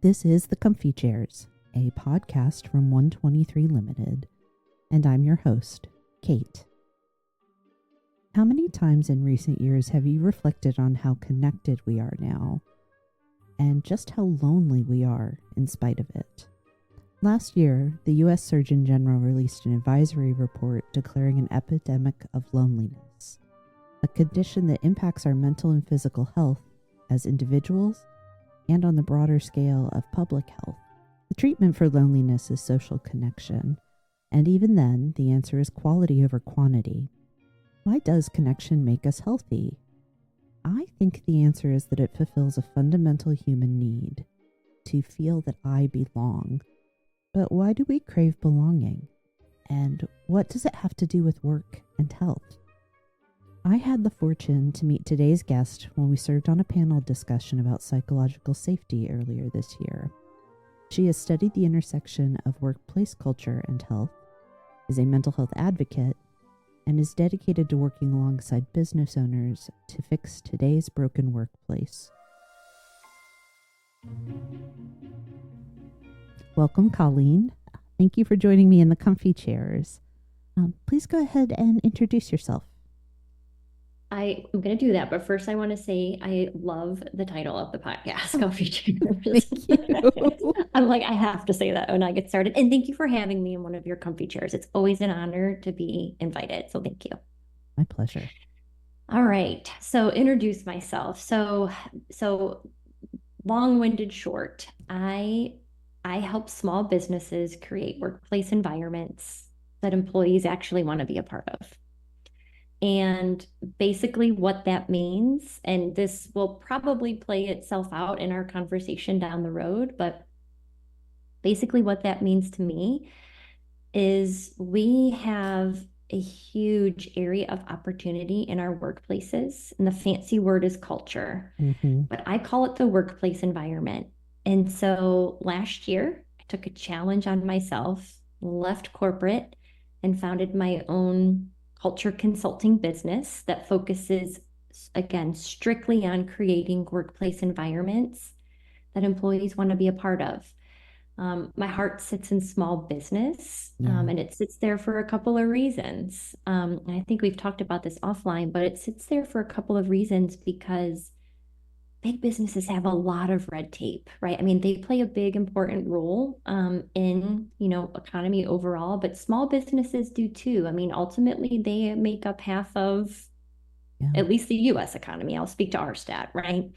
This is The Comfy Chairs, a podcast from 123 Limited, and I'm your host, Kate. How many times in recent years have you reflected on how connected we are now, and just how lonely we are in spite of it? Last year, the U.S. Surgeon General released an advisory report declaring an epidemic of loneliness, a condition that impacts our mental and physical health as individuals and on the broader scale of public health. The treatment for loneliness is social connection, and even then, the answer is quality over quantity. Why does connection make us healthy? I think the answer is that it fulfills a fundamental human need, to feel that I belong. But why do we crave belonging? And what does it have to do with work and health? I had the fortune to meet today's guest when we served on a panel discussion about psychological safety earlier this year. She has studied the intersection of workplace culture and health, is a mental health advocate, and is dedicated to working alongside business owners to fix today's broken workplace. Welcome, Colleen. Thank you for joining me in the comfy chairs. Please go ahead and introduce yourself. I'm going to do that, but first I want to say I love the title of the podcast, Comfy Chairs. Thank you. I'm like, I have to say that when I get started. And thank you for having me in one of your comfy chairs. It's always an honor to be invited. So thank you. My pleasure. All right. So introduce myself. So long-winded short, I help small businesses create workplace environments that employees actually want to be a part of. And basically what that means, and this will probably play itself out in our conversation down the road, but basically what that means to me is we have a huge area of opportunity in our workplaces. And the fancy word is culture, but I call it the workplace environment. And so last year, I took a challenge on myself, left corporate, and founded my own culture consulting business that focuses, again, strictly on creating workplace environments that employees want to be a part of. My heart sits in small business, and it sits there for a couple of reasons. And I think we've talked about this offline, but it sits there for a couple of reasons because big businesses have a lot of red tape, right? I mean, they play a big, important role in, economy overall, but small businesses do too. I mean, ultimately, they make up half of at least the U.S. economy. I'll speak to our stat, right?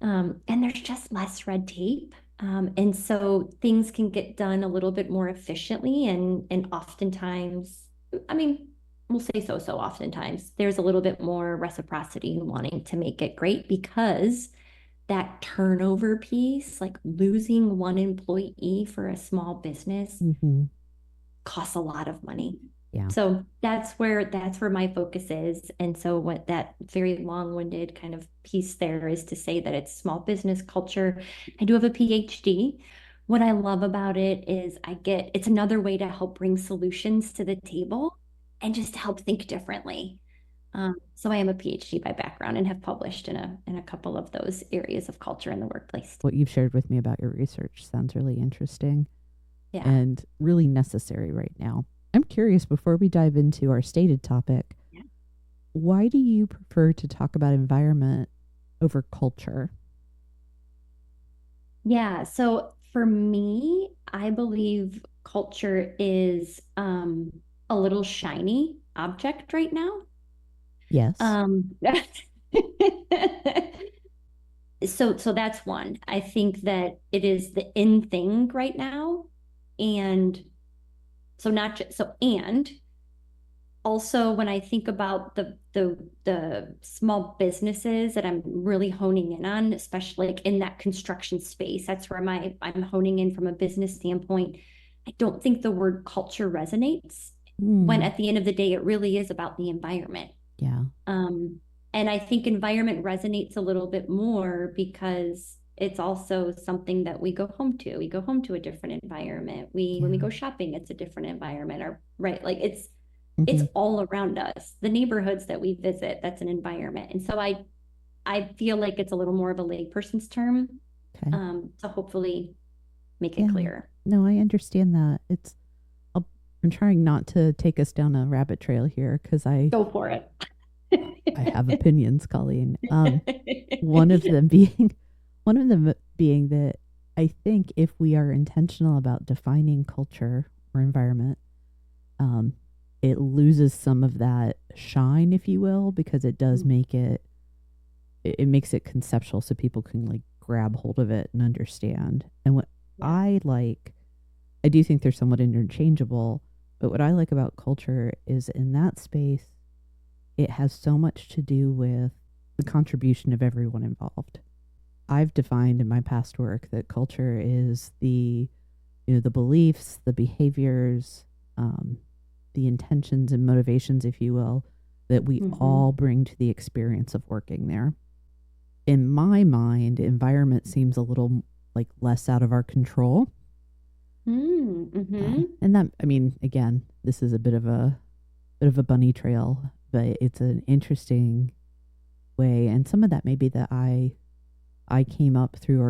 And there's just less red tape. And so things can get done a little bit more efficiently and oftentimes, I mean, we'll say so oftentimes, there's a little bit more reciprocity in wanting to make it great because that turnover piece, like losing one employee for a small business, costs a lot of money. So that's where my focus is. And so what that very long-winded kind of piece there is to say that it's small business culture. I do have a PhD. What I love about it is it's another way to help bring solutions to the table and just to help think differently. So I am a PhD by background and have published in a couple of those areas of culture in the workplace. What you've shared with me about your research sounds really interesting and really necessary right now. I'm curious, before we dive into our stated topic, why do you prefer to talk about environment over culture? Yeah, so for me, I believe culture is a little shiny object right now. Yes. So that's one. I think that it is the in thing right now. And so not just so, and also when I think about the small businesses that I'm really honing in on, especially like in that construction space, that's where I'm honing in from a business standpoint. I don't think the word culture resonates when at the end of the day, it really is about the environment. And I think environment resonates a little bit more because it's also something that we go home to. We go home to a different environment. When we go shopping, it's a different environment, or right? Like it's all around us. The neighborhoods that we visit, that's an environment. And so I feel like it's a little more of a layperson's term Okay. to hopefully make it Yeah. clear. No, I understand that. I'll, I'm trying not to take us down a rabbit trail here because Go for it. I have opinions, Colleen. One of them being, one of them being that I think if we are intentional about defining culture or environment, um, it loses some of that shine, if you will, because it does make it makes it conceptual so people can like grab hold of it and understand. And what I like, I do think they're somewhat interchangeable, but what I like about culture is in that space, it has so much to do with the contribution of everyone involved. I've defined in my past work that culture is the beliefs, the behaviors, the intentions and motivations, if you will, that we all bring to the experience of working there. In my mind, environment seems a little like less out of our control. And that, I mean, again, this is a bit of a bunny trail, but it's an interesting way. And some of that may be that I came up through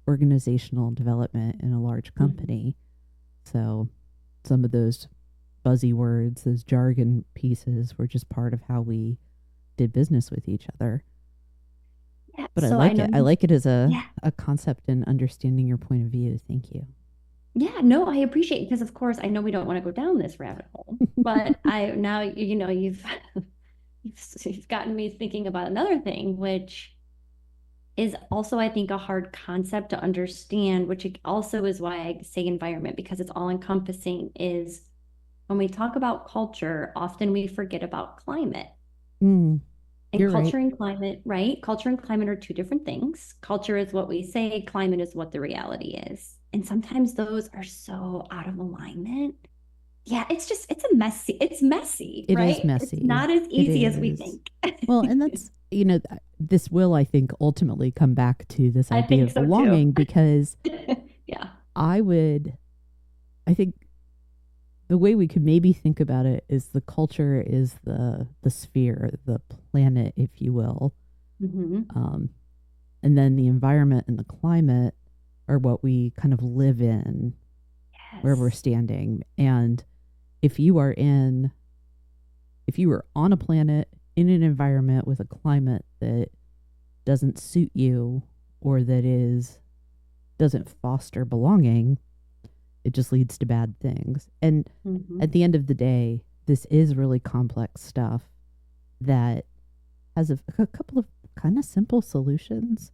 organizational development in a large company. So some of those buzzy words, those jargon pieces were just part of how we did business with each other. Yeah, but so I like it. I like it as a concept and understanding your point of view. Thank you. Yeah, no, I appreciate it because of course I know we don't want to go down this rabbit hole, but I now you've gotten me thinking about another thing, which is also I think a hard concept to understand, which also is why I say environment because it's all encompassing. Is when we talk about culture, often we forget about climate. And culture and climate, right? Culture and climate are two different things. Culture is what we say, climate is what the reality is. And sometimes those are so out of alignment. Yeah, it's messy. It's messy, it right? Is messy. It's not as easy as we think. Well, and that's, this will, I think, ultimately come back to this idea of belonging because I think the way we could maybe think about it is the culture is the sphere, the planet, if you will. And then the environment and the climate are what we kind of live in, where we're standing. And if you are on a planet in an environment with a climate that doesn't suit you or that doesn't foster belonging, it just leads to bad things. And at the end of the day, this is really complex stuff that has a couple of kind of simple solutions.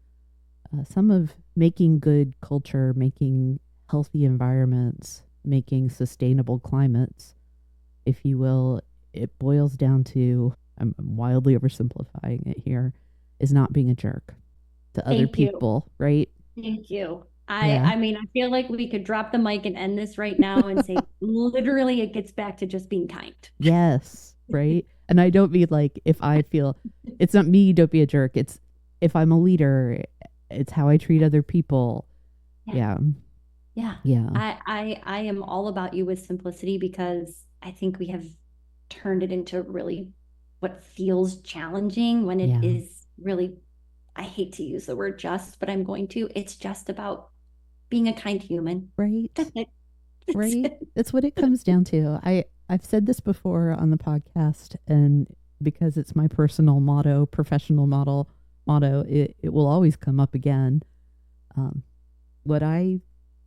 Some of making good culture, making healthy environments, making sustainable climates, if you will, it boils down to, I'm wildly oversimplifying it here, is not being a jerk to other people, right? Thank you. I mean, I feel like we could drop the mic and end this right now and say, literally, it gets back to just being kind. Yes, right? And I don't mean like if I feel, it's not me, don't be a jerk. It's if I'm a leader, it's how I treat other people. Yeah. I am all about you with simplicity because I think we have turned it into really what feels challenging when it is really, I hate to use the word just, but I'm going to. It's just about being a kind human. Right. Right. That's what it comes down to. I've said this before on the podcast, and because it's my personal motto, professional motto, it will always come up again.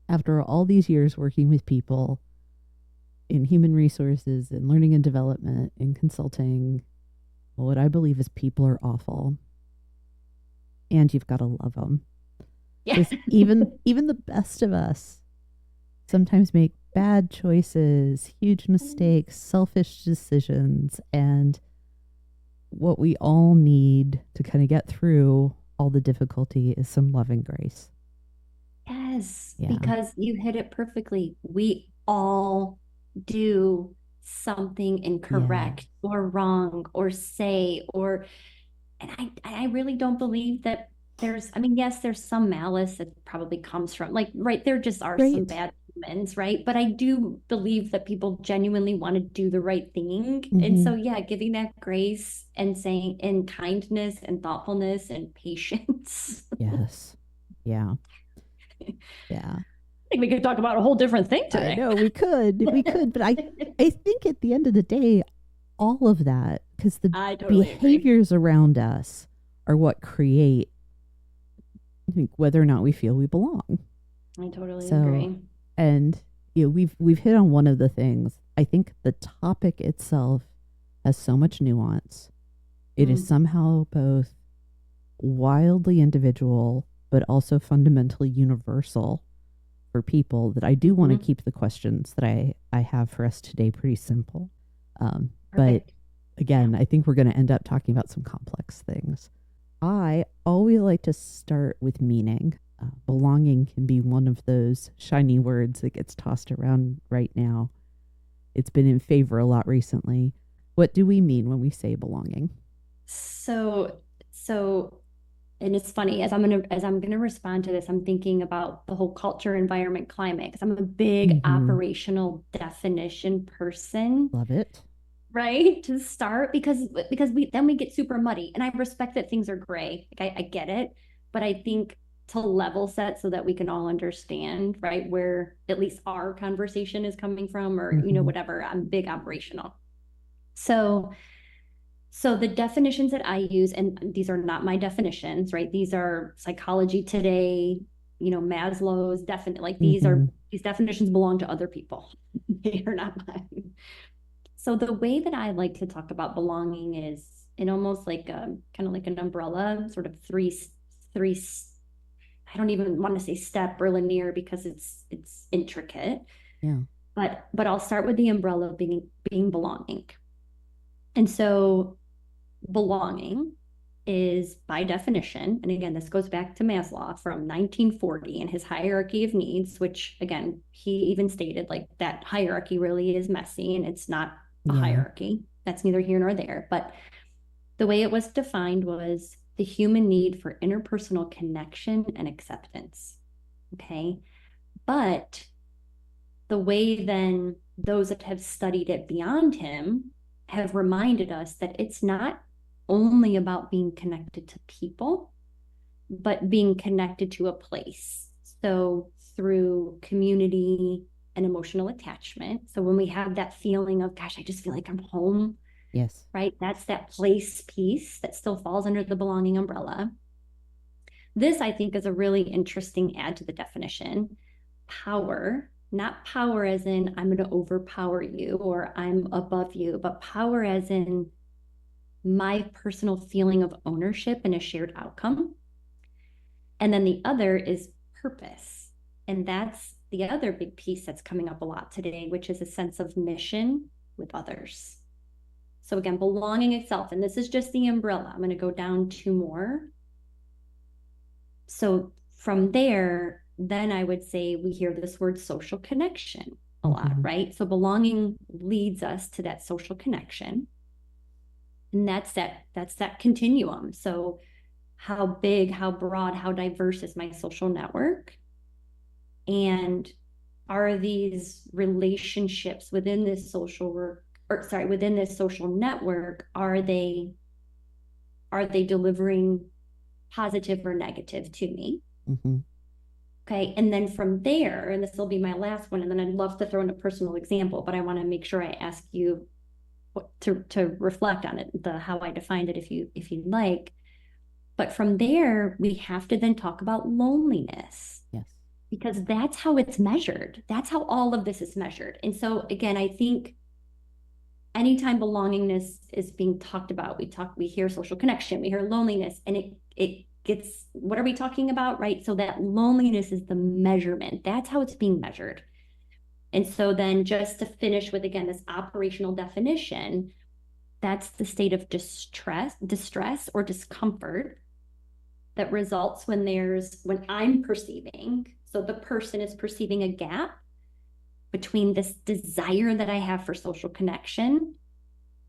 After all these years working with people in human resources and learning and development and consulting, what I believe is people are awful. And you've got to love them. Yeah. Even the best of us sometimes make bad choices, huge mistakes, selfish decisions, and what we all need to kind of get through all the difficulty is some love and grace. Yes, because you hit it perfectly. We all do something incorrect or wrong or say and I really don't believe that yes, there's some malice that probably comes from there just are some bad humans, right? But I do believe that people genuinely want to do the right thing. And so, giving that grace and saying in kindness and thoughtfulness and patience. Yes. Yeah. Yeah. I think we could talk about a whole different thing today. I know we could, but I think at the end of the day, all of that, because the I totally agree. behaviors around us are what create, I think, whether or not we feel we belong. I totally So, agree. and we've hit on one of the things. I think the topic itself has so much nuance. It is somehow both wildly individual, but also fundamentally universal for people, that I do want to keep the questions that I have for us today pretty simple. But again, I think we're going to end up talking about some complex things. I always like to start with meaning. Belonging can be one of those shiny words that gets tossed around right now. It's been in favor a lot recently. What do we mean when we say belonging? So, and it's funny, as I'm gonna respond to this, I'm thinking about the whole culture, environment, climate, because I'm a big operational definition person. Love it. Right, to start, because we get super muddy, and I respect that things are gray. Like I get it, but I think to level set so that we can all understand, right, where at least our conversation is coming from, or whatever. I'm big operational. So the definitions that I use, and these are not my definitions, right? These are Psychology Today, Maslow's definitely, like these definitions belong to other people. They are not mine. So the way that I like to talk about belonging is in almost like kind of like an umbrella, sort of three. I don't even want to say step or linear because it's intricate. Yeah. But I'll start with the umbrella being belonging. And so belonging is, by definition, and again, this goes back to Maslow from 1940 and his hierarchy of needs, which again, he even stated like that hierarchy really is messy and it's not a hierarchy. That's neither here nor there. But the way it was defined was the human need for interpersonal connection and acceptance. Okay. But the way then those that have studied it beyond him have reminded us that it's not only about being connected to people, but being connected to a place. So through community and emotional attachment. So when we have that feeling of, gosh, I just feel like I'm home. Yes. Right? That's that place piece that still falls under the belonging umbrella. This, I think, is a really interesting add to the definition. Power, not power as in I'm going to overpower you or I'm above you, but power as in my personal feeling of ownership and a shared outcome. And then the other is purpose. And that's the other big piece that's coming up a lot today, which is a sense of mission with others. So again, belonging itself, and this is just the umbrella. I'm going to go down two more. So from there, then I would say we hear this word social connection a lot, right? So belonging leads us to that social connection. And that's that continuum. So how big, how broad, how diverse is my social network? And are these relationships within this within this social network, are they delivering positive or negative to me? Okay. And then from there, and this will be my last one, and then I'd love to throw in a personal example, but I want to make sure I ask you to reflect on it, how I defined it, if you'd like. But from there, we have to then talk about loneliness. Yes. Because that's how it's measured. That's how all of this is measured. And so again, I think anytime belongingness is being talked about, we hear social connection, we hear loneliness, and it gets, what are we talking about, right? So that loneliness is the measurement. That's how it's being measured. And so then just to finish with, again, this operational definition, that's the state of distress or discomfort that results when I'm perceiving, so the person is perceiving a gap between this desire that I have for social connection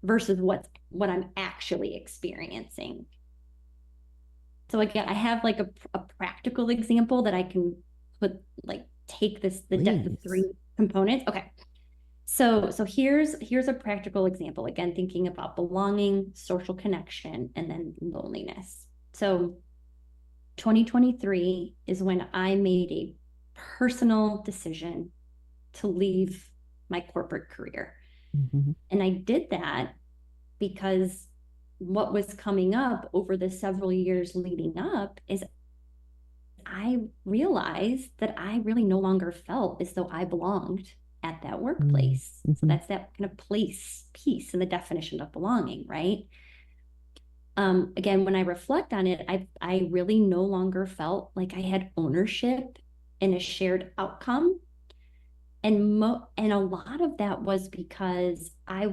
versus what I'm actually experiencing. So again, I have like a practical example that I can take the three components. Okay. So here's a practical example, again, thinking about belonging, social connection, and then loneliness. So 2023 is when I made a personal decision to leave my corporate career. Mm-hmm. And I did that because what was coming up over the several years leading up is I realized that I really no longer felt as though I belonged at that workplace. So Mm-hmm. that's that kind of piece in the definition of belonging, right? Again, when I reflect on it, I really no longer felt like I had ownership in a shared outcome. And a lot of that was because I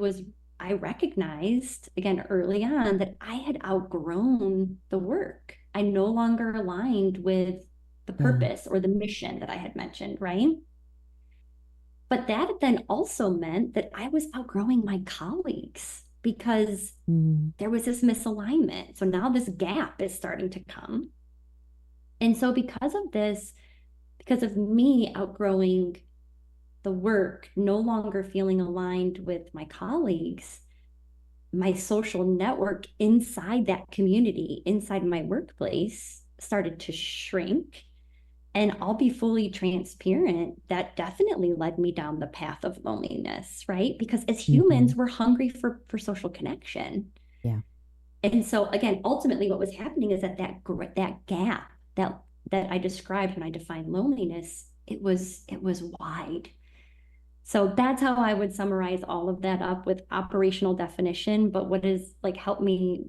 recognized again early on that I had outgrown the work. I no longer aligned with the Yeah. purpose or the mission that I had mentioned, right? But that then also meant that I was outgrowing my colleagues because Mm-hmm. there was this misalignment. So now this gap is starting to come. And so because of this, because of me outgrowing the work, no longer feeling aligned with my colleagues, my social network inside that community, inside my workplace, started to shrink. And I'll be fully transparent, that definitely led me down the path of loneliness, right? Because as Mm-hmm. humans, we're hungry for social connection. Yeah. And so again, ultimately what was happening is that gap that I described when I defined loneliness, it was wide. So that's how I would summarize all of that up with operational definition. But what is like help me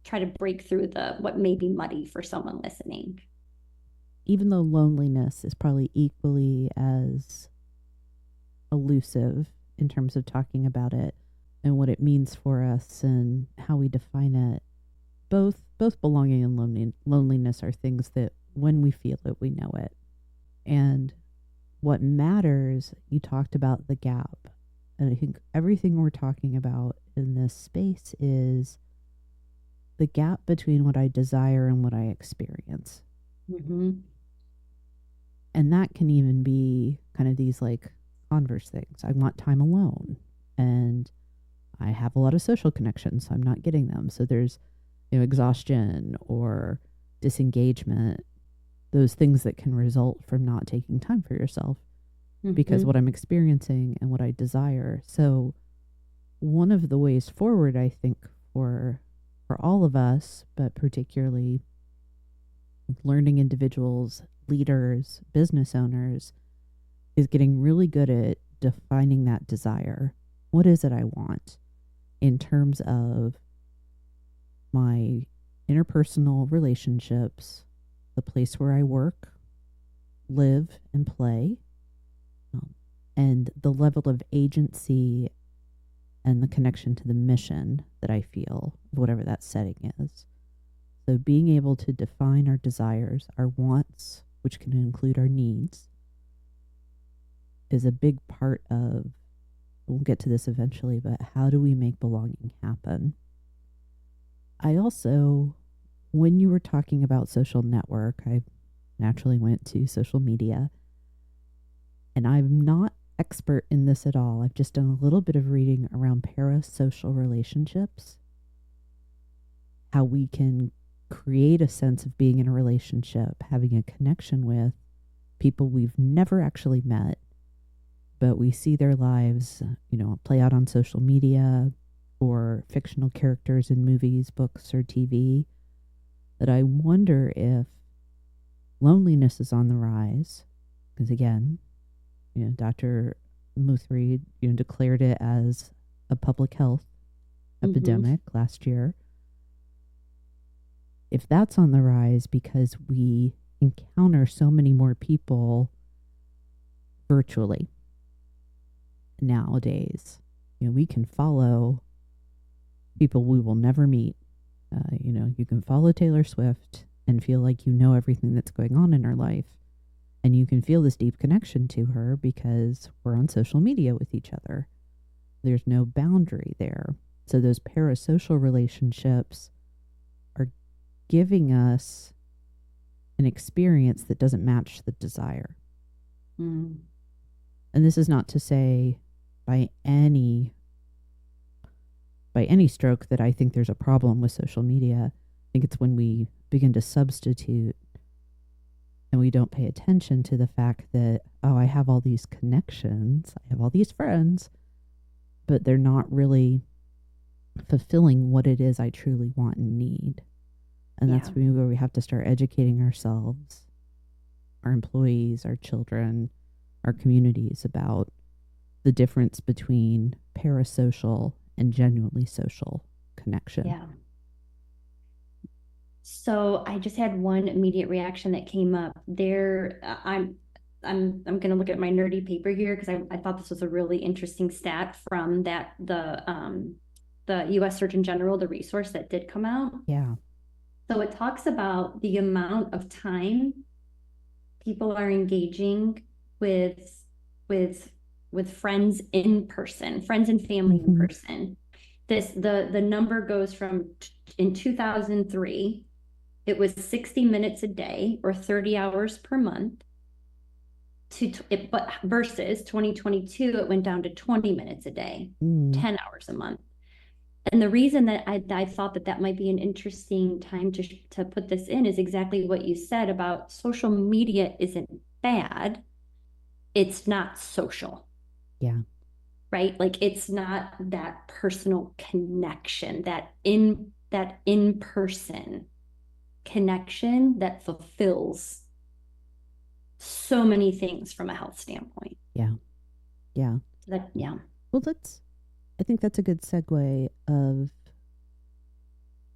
try to break through the what may be muddy for someone listening. Even though loneliness is probably equally as elusive in terms of talking about it and what it means for us and how we define it, both belonging and loneliness are things that when we feel it, we know it. And what matters, you talked about the gap. And I think everything we're talking about in this space is the gap between what I desire and what I experience. Mm-hmm. And that can even be kind of these like converse things. I want time alone and I have a lot of social connections, so I'm not getting them. So there's, exhaustion or disengagement, those things that can result from not taking time for yourself because Mm-hmm. what I'm experiencing and what I desire. So one of the ways forward, I think, for all of us, but particularly learning individuals, leaders, business owners, is getting really good at defining that desire. What is it I want in terms of my interpersonal relationships, the place where I work, live, and play, and the level of agency and the connection to the mission that I feel, whatever that setting is. So being able to define our desires, our wants, which can include our needs, is a big part of, we'll get to this eventually, but how do we make belonging happen? I also, when you were talking about social network, I naturally went to social media, and I'm not expert in this at all. I've just done a little bit of reading around parasocial relationships, how we can create a sense of being in a relationship, having a connection with people we've never actually met, but we see their lives, play out on social media or fictional characters in movies, books, or TV, that I wonder if loneliness is on the rise. Because again, Dr. Muthri, declared it as a public health epidemic last year. If that's on the rise because we encounter so many more people virtually nowadays, we can follow people we will never meet. You can follow Taylor Swift and feel like you know everything that's going on in her life. And you can feel this deep connection to her because we're on social media with each other. There's no boundary there. So those parasocial relationships are giving us an experience that doesn't match the desire. Mm. And this is not to say by any stroke that I think there's a problem with social media. I think it's when we begin to substitute And we don't pay attention to the fact that, oh, I have all these connections, I have all these friends, but they're not really fulfilling what it is I truly want and need. And that's Yeah. where we have to start educating ourselves, our employees, our children, our communities about the difference between parasocial and genuinely social connection. Yeah. So I just had one immediate reaction that came up there. I'm going to look at my nerdy paper here because I thought this was a really interesting stat from the U.S. Surgeon General, the resource that did come out. Yeah. So it talks about the amount of time people are engaging with with friends in person, friends and family in person. The number goes from in 2003, it was 60 minutes a day or 30 hours per month but versus 2022, it went down to 20 minutes a day, 10 hours a month. And the reason that I thought that might be an interesting time to put this in is exactly what you said about social media isn't bad. It's not social. Yeah. Right? Like it's not that personal connection, that in-person connection that fulfills so many things from a health standpoint. Yeah. Yeah. Yeah. Well, I think that's a good segue of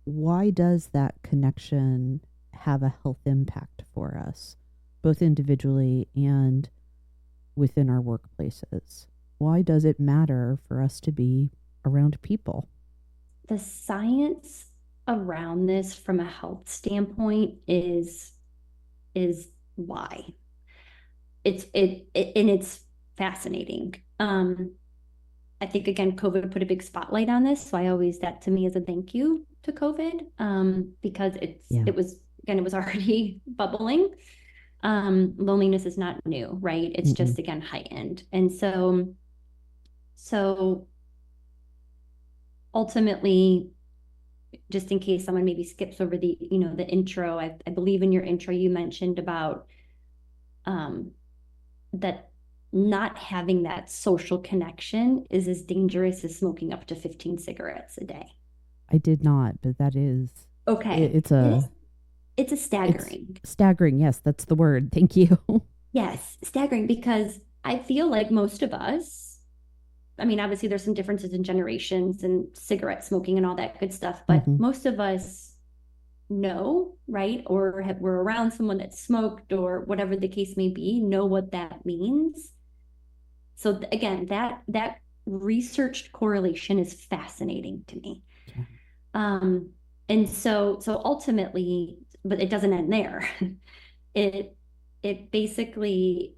why does that connection have a health impact for us, both individually and within our workplaces? Why does it matter for us to be around people? The science around this from a health standpoint is why. It's fascinating. I think again, COVID put a big spotlight on this. So I always, that to me is a thank you to COVID, because it was already bubbling. Loneliness is not new, right? It's just again heightened. And so ultimately, just in case someone maybe skips over the intro, I believe in your intro you mentioned about that not having that social connection is as dangerous as smoking up to 15 cigarettes a day. I did not, but that is okay. It's a staggering. It's staggering. Yes, that's the word. Thank you. Yes, staggering, because I feel like most of us, I mean, obviously there's some differences in generations and cigarette smoking and all that good stuff, but most of us know, right? Or we're around someone that smoked or whatever the case may be, know what that means. So again, that researched correlation is fascinating to me. Yeah. And so ultimately, but it doesn't end there. It basically,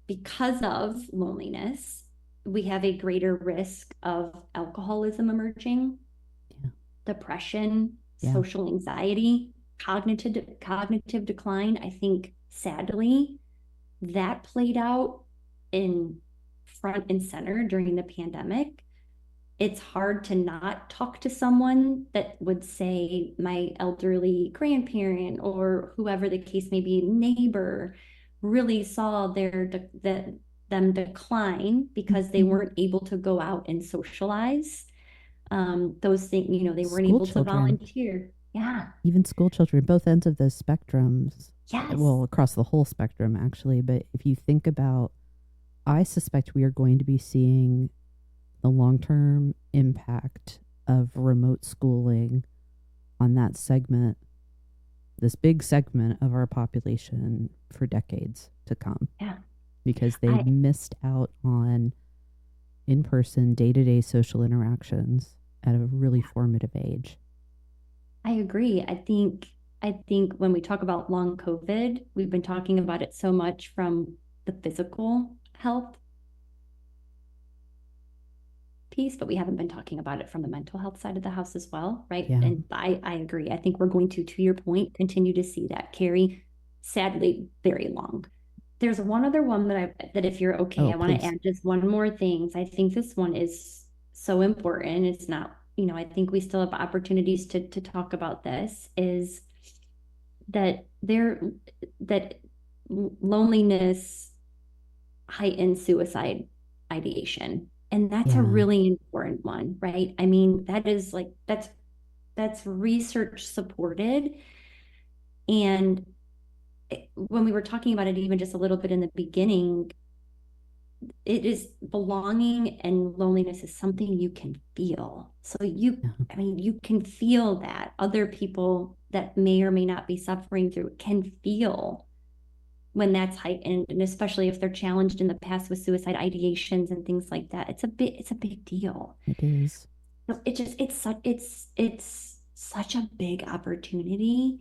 because of loneliness, we have a greater risk of alcoholism emerging, depression, social anxiety, cognitive decline. I think sadly that played out in front and center during the pandemic. It's hard to not talk to someone that would say my elderly grandparent or whoever the case may be, neighbor, really saw them decline because they weren't able to go out and socialize. Those things, they weren't able to volunteer. Yeah. Even school children, both ends of the spectrums. Yes. Well, across the whole spectrum, actually. But if you think about, I suspect we are going to be seeing the long-term impact of remote schooling on that segment, this big segment of our population for decades to come. Yeah. Because they missed out on in-person, day-to-day social interactions at a really formative age. I agree. I think when we talk about long COVID, we've been talking about it so much from the physical health piece, but we haven't been talking about it from the mental health side of the house as well, right? Yeah. And I agree. I think we're going to your point, continue to see that carry, sadly, very long. There's one other one that if you're okay, I want to add just one more thing. I think this one is so important. It's not, I think we still have opportunities to talk about this, is that loneliness heightens suicide ideation. And that's a Yeah. really important one, right? I mean, that's research supported. And when we were talking about it even just a little bit in the beginning, it is belonging and loneliness is something you can feel. So Yeah. I mean, you can feel that other people that may or may not be suffering through can feel when that's heightened, and especially if they're challenged in the past with suicide ideations and things like that. It's a big deal. It is. So it's such a big opportunity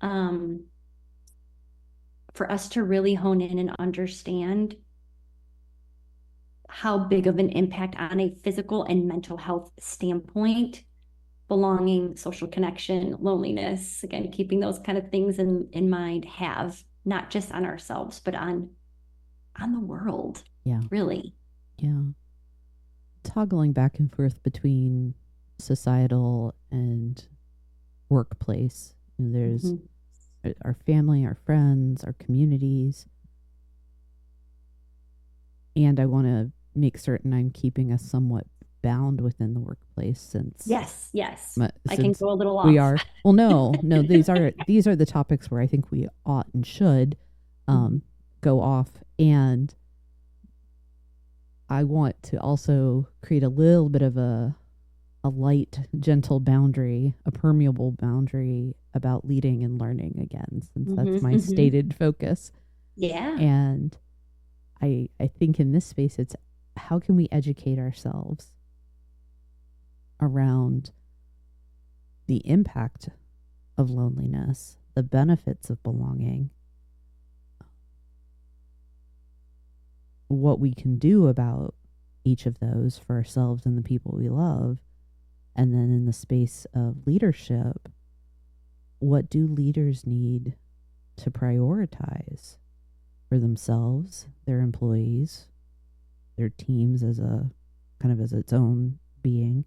um, for us to really hone in and understand how big of an impact on a physical and mental health standpoint belonging, social connection, loneliness, again, keeping those kind of things in mind have, not just on ourselves, but on the world. Yeah. Really. Yeah. Toggling back and forth between societal and workplace. There's our family, our friends, our communities. And I want to make certain I'm keeping us somewhat bound within the workplace since yes I can go a little off. We are well no these are the topics where I think we ought and should go off, and I want to also create a little bit of a light, gentle boundary, a permeable boundary about leading and learning again, since that's my stated focus. Yeah. And I think in this space, it's how can we educate ourselves around the impact of loneliness, the benefits of belonging, what we can do about each of those for ourselves and the people we love. And then in the space of leadership, what do leaders need to prioritize for themselves, their employees, their teams as a kind of as its own being,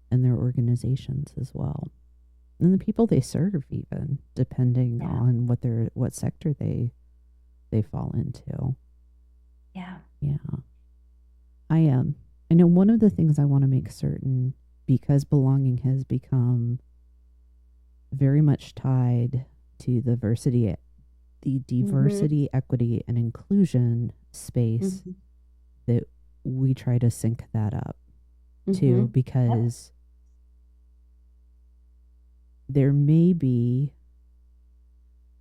and their organizations as well, and the people they serve, even depending on what sector they fall into. Yeah. I know one of the things I want to make certain, because belonging has become very much tied to the diversity, equity, and inclusion space, that we try to sync that up too, because there may be,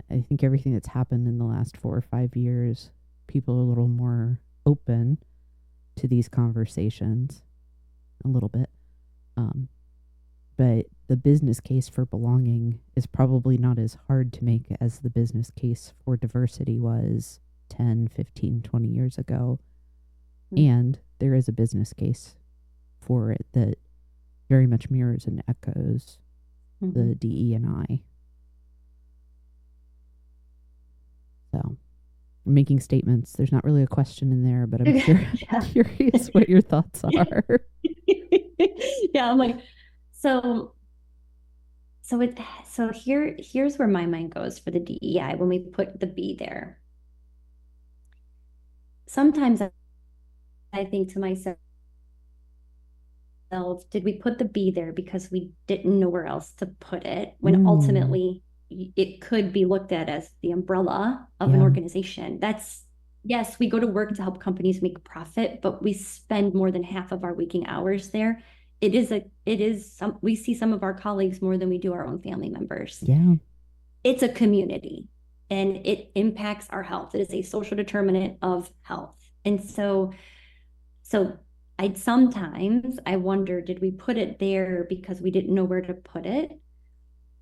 I think everything that's happened in the last 4 or 5 years, people are a little more open to these conversations a little bit. But the business case for belonging is probably not as hard to make as the business case for diversity was 10, 15, 20 years ago. And there is a business case for it that very much mirrors and echoes the DE&I. So I'm making statements. There's not really a question in there, but I'm curious what your thoughts are. Yeah, I'm like, so here's where my mind goes for the DEI when we put the B there. Sometimes I think to myself, did we put the B there because we didn't know where else to put it, when ultimately it could be looked at as the umbrella of an organization? Yes, we go to work to help companies make profit, but we spend more than half of our waking hours there. We see some of our colleagues more than we do our own family members. Yeah. It's a community and it impacts our health. It is a social determinant of health. And so I wonder, did we put it there because we didn't know where to put it?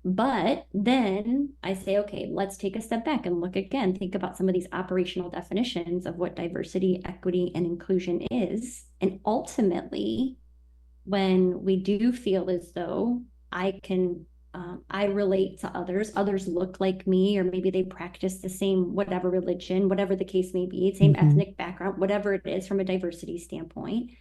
But then I say, okay, let's take a step back and look again, think about some of these operational definitions of what diversity, equity, and inclusion is. And ultimately, when we do feel as though I relate to others look like me, or maybe they practice the same, whatever religion, whatever the case may be, same ethnic background, whatever it is from a diversity standpoint,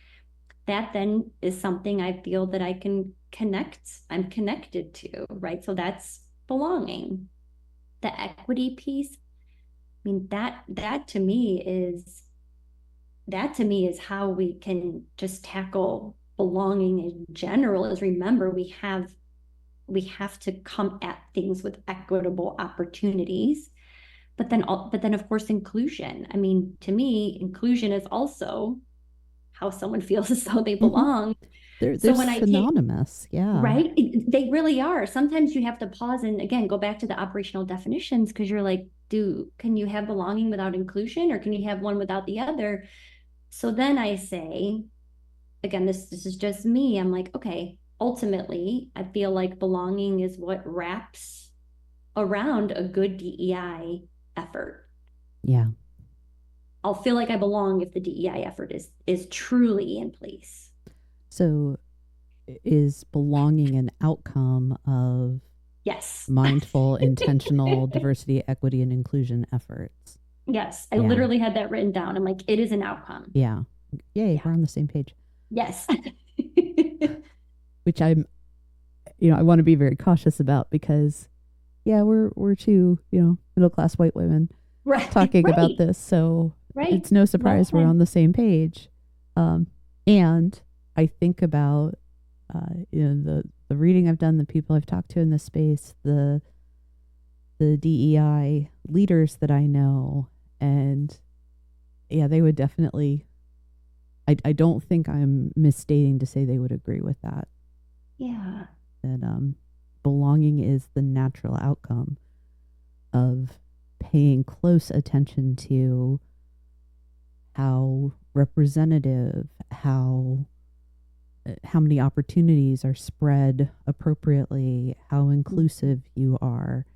that then is something I feel that I'm connected to, right? So that's belonging. the equity piece, I mean, that to me is how we can just tackle belonging in general, is remember we have to come at things with equitable opportunities. But then of course inclusion. I mean, to me, inclusion is also how someone feels as though they belong. So They're when I take synonymous. Yeah. right, they really are. Sometimes you have to pause and again go back to the operational definitions, because you're like, can you have belonging without inclusion, or can you have one without the other? So then I say, again, this is just me. I'm like, okay, ultimately, I feel like belonging is what wraps around a good DEI effort. Yeah. I'll feel like I belong if the DEI effort is truly in place. So is belonging an outcome of Yes. mindful, intentional diversity, equity, and inclusion efforts? Yes. I Yeah. literally had that written down. I'm like, it is an outcome. Yeah. Yay, we're on the same page. Yes. Which I want to be very cautious about, because we're two, middle class white women Right. talking Right. about this. So Right. it's no surprise we're on the same page. And I think about the reading I've done, the people I've talked to in this space, the DEI leaders that I know, and they would definitely. I don't think I'm misstating to say they would agree with that. Yeah. That belonging is the natural outcome of paying close attention to how representative, how many opportunities are spread appropriately, how inclusive you are.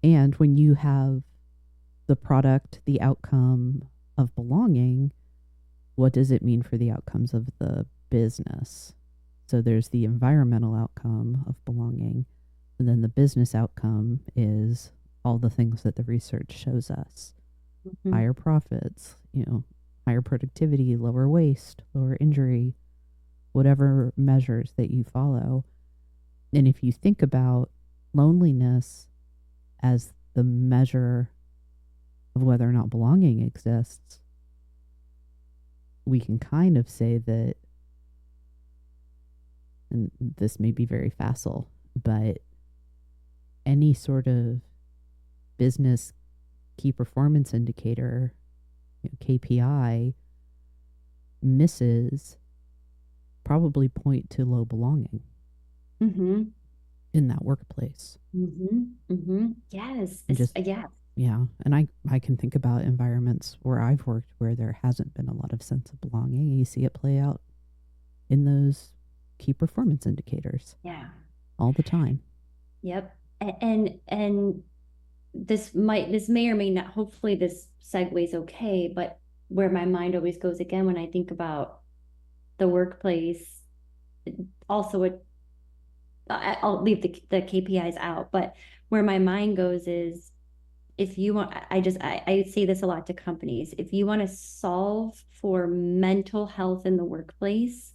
And when you have the product, the outcome of belonging, what does it mean for the outcomes of the business? So there's the environmental outcome of belonging, and then the business outcome is all the things that the research shows us. Mm-hmm. Higher profits, higher productivity, lower waste, lower injury, whatever measures that you follow. And if you think about loneliness as the measure of whether or not belonging exists, we can kind of say that, and this may be very facile, but any sort of business key performance indicator, KPI, misses probably point to low belonging in that workplace. Yes. Yeah. And I can think about environments where I've worked where there hasn't been a lot of sense of belonging. You see it play out in those key performance indicators. Yeah. All the time. Yep. And this may or may not, hopefully this segues okay, but where my mind always goes again when I think about the workplace, also I'll leave the KPIs out, but where my mind goes is, if you want, I say this a lot to companies, if you want to solve for mental health in the workplace,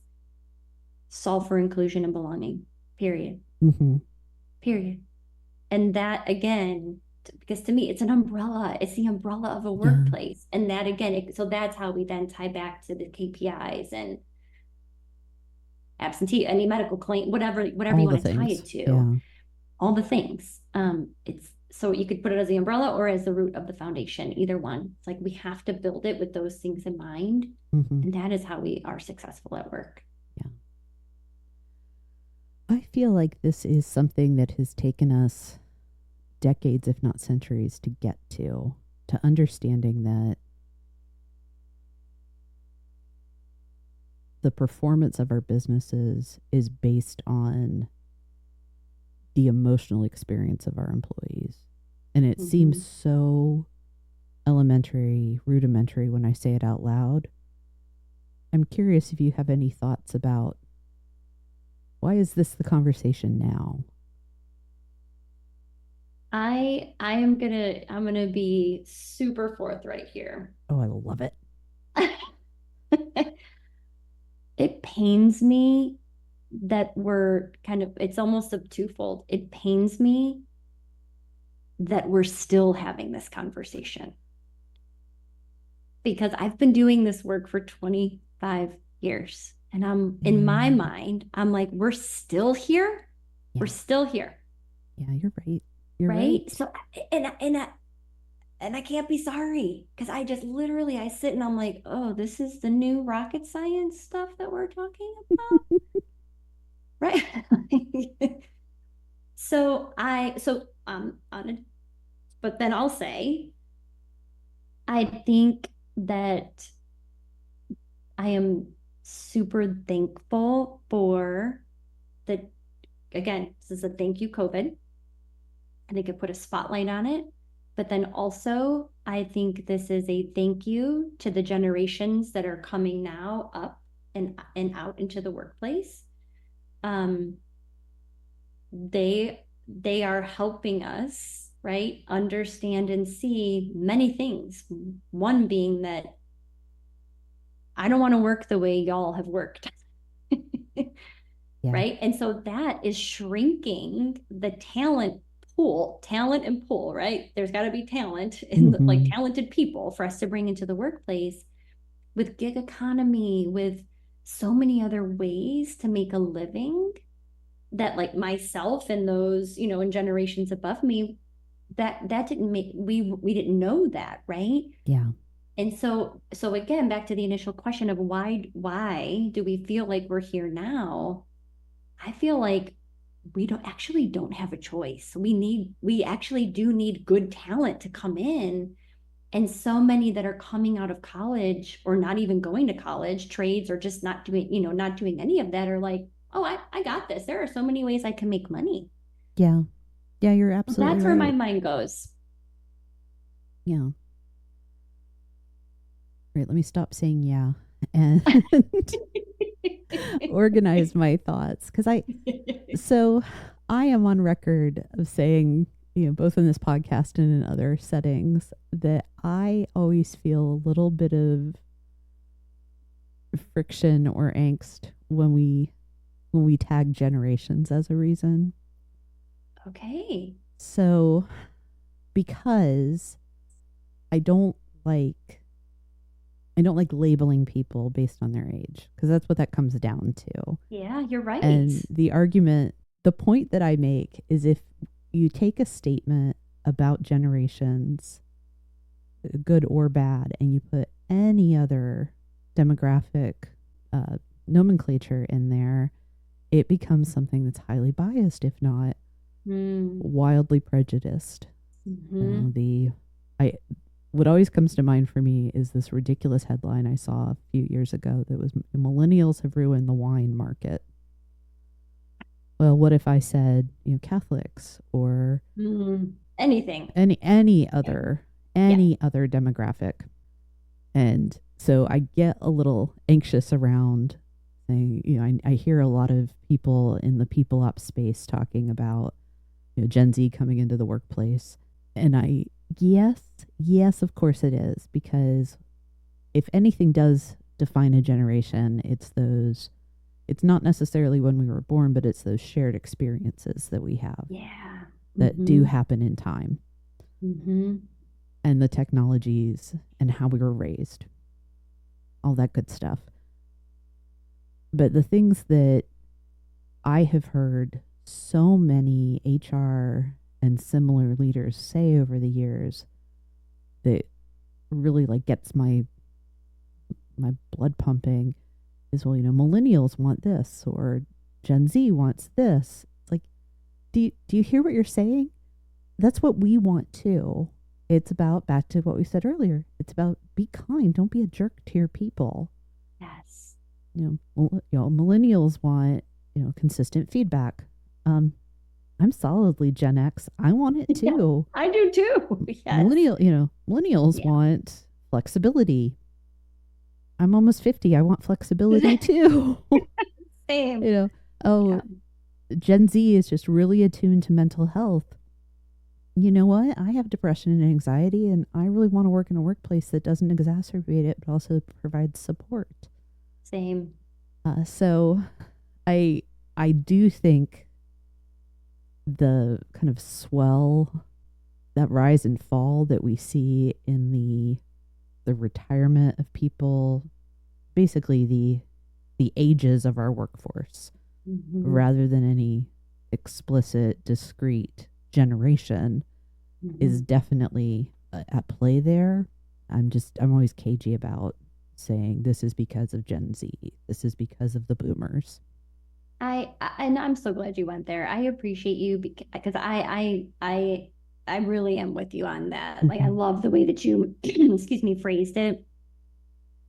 solve for inclusion and belonging, period. Period. And that, again, because to me, it's an umbrella. It's the umbrella of a workplace. And that, again, so that's how we then tie back to the KPIs and absentee, any medical claim, whatever you want to tie it to. Yeah. All the things. So you could put it as the umbrella or as the root of the foundation, either one. It's like we have to build it with those things in mind. And that is how we are successful at work. Yeah. I feel like this is something that has taken us decades, if not centuries, to get to understanding that the performance of our businesses is based on the emotional experience of our employees. And it seems so elementary, rudimentary when I say it out loud. I'm curious if you have any thoughts about, why is this the conversation now? I'm gonna be super forthright here. Oh, I love it. It pains me that it's almost a twofold. It pains me that we're still having this conversation. Because I've been doing this work for 25 years. And in my mind, I'm like, we're still here. Yeah. We're still here. Yeah, you're right. You're right. right. So, and I can't be sorry, because I just literally, I sit and I'm like, oh, this is the new rocket science stuff that we're talking about. Right. But then I'll say, I think that I am super thankful for again, this is a thank you, COVID. I think it put a spotlight on it. But then also, I think this is a thank you to the generations that are coming now up and out into the workplace. They are helping us, right, understand and see many things. One being that I don't want to work the way y'all have worked. Yeah. Right. And so that is shrinking the talent and pool, right? There's got to be talent in like talented people for us to bring into the workplace. With gig economy, with so many other ways to make a living, that like myself and those, in generations above me, that didn't make, we didn't know that, right? Yeah. And so again, back to the initial question of why do we feel like we're here now? I feel like we don't have a choice. We actually do need good talent to come in. And so many that are coming out of college or not even going to college, trades, or just not doing any of that, are like, oh, I got this. There are so many ways I can make money. Yeah. Yeah, you're absolutely That's where my mind goes. Yeah. Right, let me stop saying yeah and organize my thoughts, because I am on record of saying, both in this podcast and in other settings, that I always feel a little bit of friction or angst when we tag generations as a reason. Okay. So, because I don't like labeling people based on their age, because that's what that comes down to. Yeah, you're right. And the point that I make is, if you take a statement about generations, good or bad, and you put any other demographic nomenclature in there, it becomes something that's highly biased, if not wildly prejudiced. What always comes to mind for me is this ridiculous headline I saw a few years ago that was, millennials have ruined the wine market. Well, what if I said, Catholics, or anything, any other demographic? And so I get a little anxious around saying, I hear a lot of people in the people ops space talking about, Gen Z coming into the workplace. And yes, of course it is, because if anything does define a generation, it's not necessarily when we were born, but it's those shared experiences that we have. Yeah. That do happen in time. And the technologies and how we were raised. All that good stuff. But the things that I have heard so many HR and similar leaders say over the years that really gets my blood pumping is, well, millennials want this, or Gen Z wants this. It's like, do you hear what you're saying? That's what we want too. It's about, back to what we said earlier, it's about, be kind, don't be a jerk to your people. Yes. Millennials want, consistent feedback. I'm solidly Gen X. I want it too. Yeah, I do too. Yes. Millennials want flexibility. I'm almost 50. I want flexibility too. Same. Gen Z is just really attuned to mental health. You know what? I have depression and anxiety, and I really want to work in a workplace that doesn't exacerbate it, but also provides support. Same. So I do think the kind of swell that rise and fall that we see in the retirement of people, basically the ages of our workforce, rather than any explicit, discrete generation, is definitely at play there. I'm always cagey about saying this is because of Gen Z. This is because of the boomers. And I'm so glad you went there. I appreciate you because I really am with you on that. Like I love the way that you excuse me phrased it.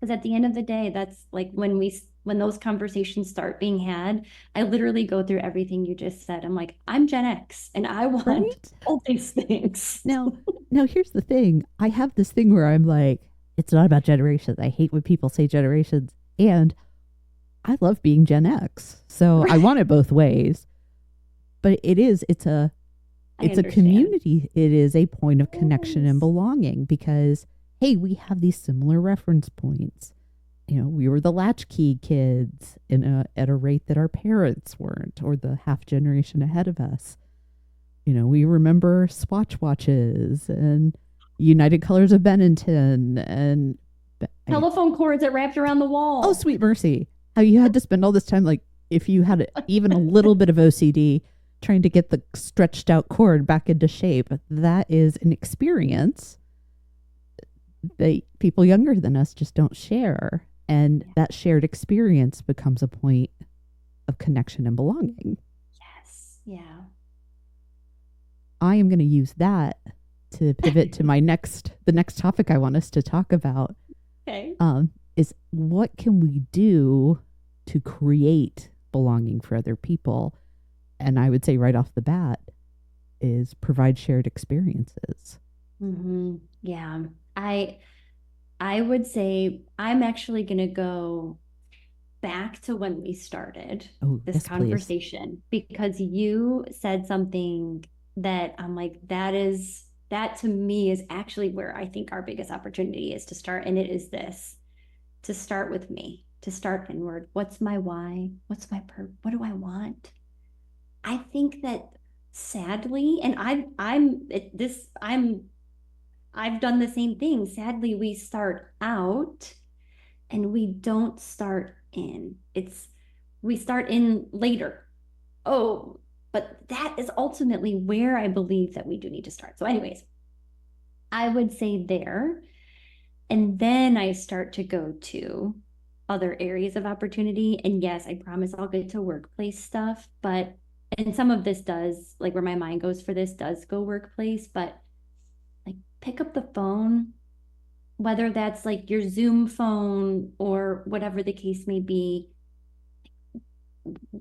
Because at the end of the day, that's like when those conversations start being had, I literally go through everything you just said. I'm like, I'm Gen X and I want Right? all these things. Now here's the thing. I have this thing where I'm like, it's not about generations. I hate when people say generations, and I love being Gen X. So Right. I want it both ways. But it's a community. It is a point of connection and belonging because, hey, we have these similar reference points. You know, we were the latchkey kids at a rate that our parents weren't, or the half generation ahead of us. You know, we remember Swatch watches and United Colors of Benetton and telephone cords that wrapped around the wall. Oh, sweet mercy. How you had to spend all this time, like, if you had even a little bit of OCD, trying to get the stretched out cord back into shape. That is an experience that people younger than us just don't share. And that shared experience becomes a point of connection and belonging. Yes. Yeah. I am going to use that to pivot to the next topic I want us to talk about. Okay. Is what can we do to create belonging for other people? And I would say right off the bat is provide shared experiences. Yeah. I would say I'm actually going to go back to when we started this conversation, because you said something that I'm like, that to me is actually where I think our biggest opportunity is to start. And it is this, to start with me, to start inward. What's my why? What's my what do I want? I think that sadly, and I've done the same thing. Sadly, we start out and we don't start in. We start in later. Oh, but that is ultimately where I believe that we do need to start. So, anyways, I would say there. And then I start to go to other areas of opportunity. And yes, I promise I'll get to workplace stuff, and some of this does, like where my mind goes for this does go workplace, but like pick up the phone, whether that's like your Zoom phone or whatever the case may be.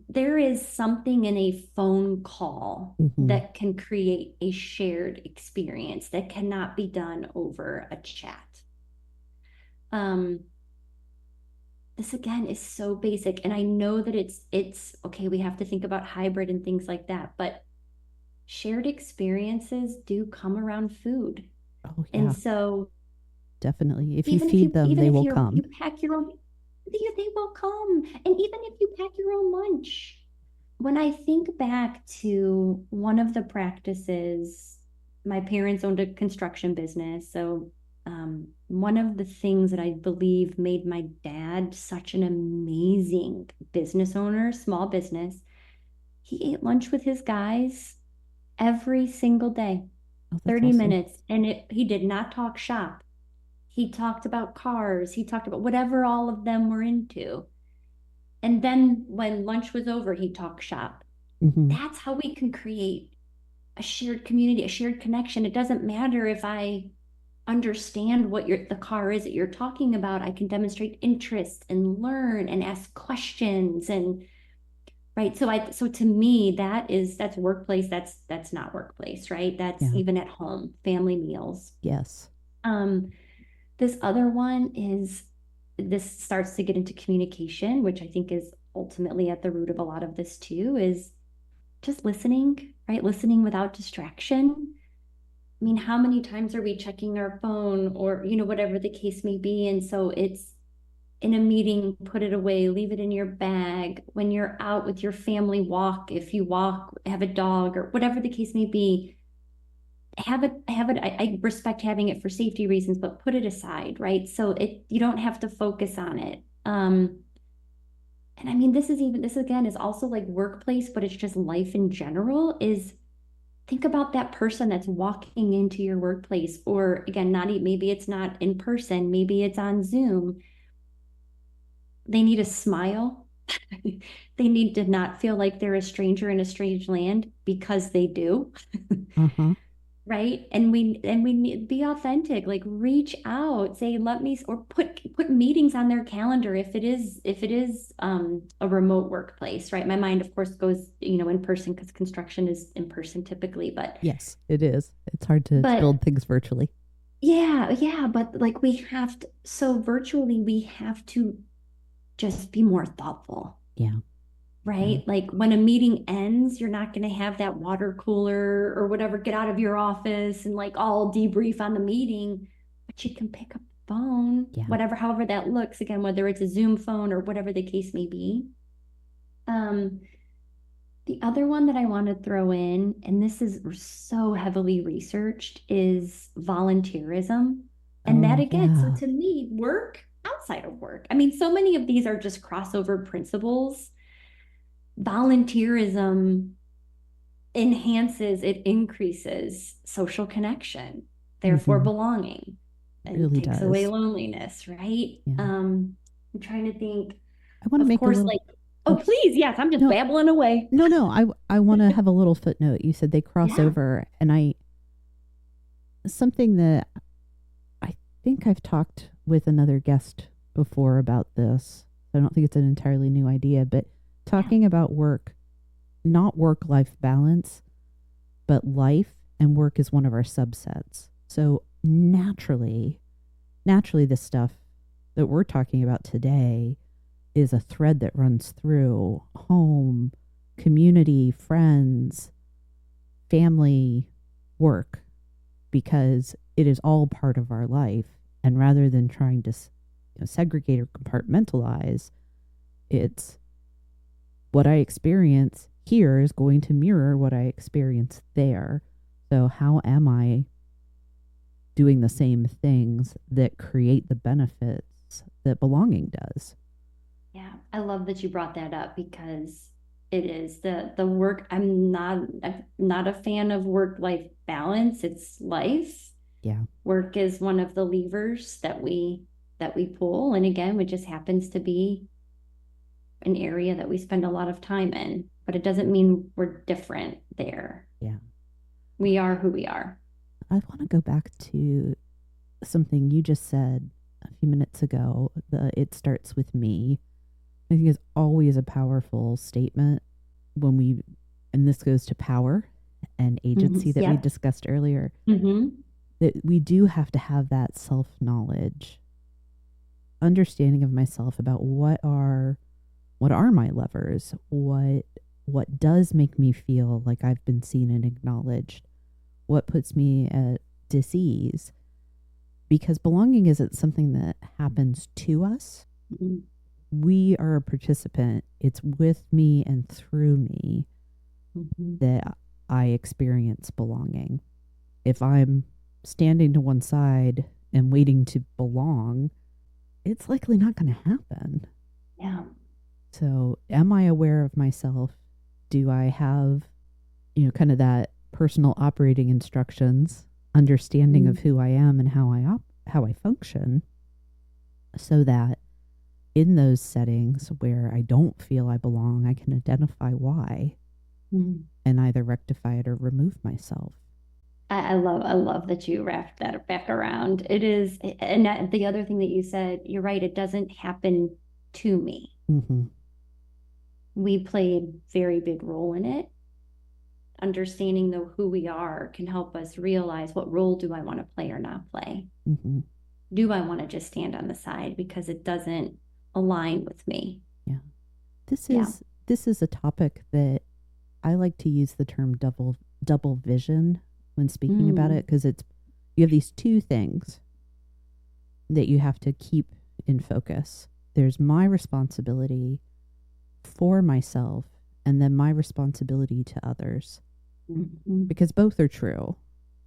There is something in a phone call that can create a shared experience that cannot be done over a chat. This again is so basic, and I know that it's okay, we have to think about hybrid and things like that, but shared experiences do come around food. Oh, yeah. And so definitely, if you feed them, they will come. You pack your own, they will come. And even if you pack your own lunch, when I think back to one of the practices, my parents owned a construction business, so one of the things that I believe made my dad such an amazing business owner, small business, he ate lunch with his guys every single day, 30 minutes. And he did not talk shop. He talked about cars. He talked about whatever all of them were into. And then when lunch was over, he talked shop. That's how we can create a shared community, a shared connection. It doesn't matter if I understand what the car is that you're talking about. I can demonstrate interest and learn and ask questions, and right. So to me, that's workplace. That's not workplace, right? That's even at home, family meals. Yes. This other one this starts to get into communication, which I think is ultimately at the root of a lot of this too, is just listening, right? Listening without distraction. I mean, how many times are we checking our phone or, whatever the case may be? And so it's in a meeting, put it away, leave it in your bag. When you're out with your family, walk, if you walk, have a dog or whatever the case may be, I respect having it for safety reasons, but put it aside, right? So you don't have to focus on it. And I mean, this again is also like workplace, but it's just life in general. Is think about that person that's walking into your workplace, or again, maybe it's not in person, maybe it's on Zoom. They need a smile. They need to not feel like they're a stranger in a strange land, because they do. Uh-huh. Right. And we need be authentic, like reach out, say, let me, or put meetings on their calendar if it is a remote workplace, right? My mind, of course, goes, in person, because construction is in person typically, but Yes, it is. It's hard to but build things virtually. yeah, but like so virtually we have to just be more thoughtful. Yeah. Right? Like when a meeting ends, you're not going to have that water cooler or whatever, get out of your office and like all debrief on the meeting, but you can pick up the phone, Yeah. however that looks, again, whether it's a Zoom phone or whatever the case may be. The other one that I want to throw in, and this is so heavily researched, is volunteerism. And that again, so to me, work outside of work. I mean, so many of these are just crossover principles. Volunteerism it increases social connection, therefore belonging, and really takes does. away loneliness, right? Yeah. I'm trying to think. I want to make course, please, yes, I'm just babbling away. No, I want to have a little footnote. You said they cross over, and something that I think I've talked with another guest before about this. I don't think it's an entirely new idea, but talking about work, not work-life balance, but life and work is one of our subsets. So naturally, the stuff that we're talking about today is a thread that runs through home, community, friends, family, work, because it is all part of our life. And rather than trying to segregate or compartmentalize, it's what I experience here is going to mirror what I experience there. So how am I doing the same things that create the benefits that belonging does? Yeah, I love that you brought that up, because it is the work. I'm not a fan of work-life balance. It's life. Yeah. Work is one of the levers that we pull. And again, it just happens to be an area that we spend a lot of time in, but it doesn't mean we're different there. Yeah. We are who we are. I want to go back to something you just said a few minutes ago. It starts with me. I think is always a powerful statement and this goes to power and agency that we discussed earlier, that we do have to have that self-knowledge, understanding of myself about what are my levers, what does make me feel like I've been seen and acknowledged, what puts me at dis-ease, because belonging isn't something that happens to us. We are a participant. It's with me and through me that I experience belonging. If I'm standing to one side and waiting to belong, it's likely not going to happen. Yeah. So am I aware of myself? Do I have, kind of that personal operating instructions, understanding of who I am and how I function, so that in those settings where I don't feel I belong, I can identify why and either rectify it or remove myself. I love that you wrapped that back around. It is, and the other thing that you said, you're right, it doesn't happen to me. We play a very big role in it. Understanding who we are can help us realize, what role do I want to play or not play? Do I want to just stand on the side because it doesn't align with me? Yeah. This is a topic that I like to use the term double vision when speaking about it, because you have these two things that you have to keep in focus. There's my responsibility for myself, and then my responsibility to others, because both are true.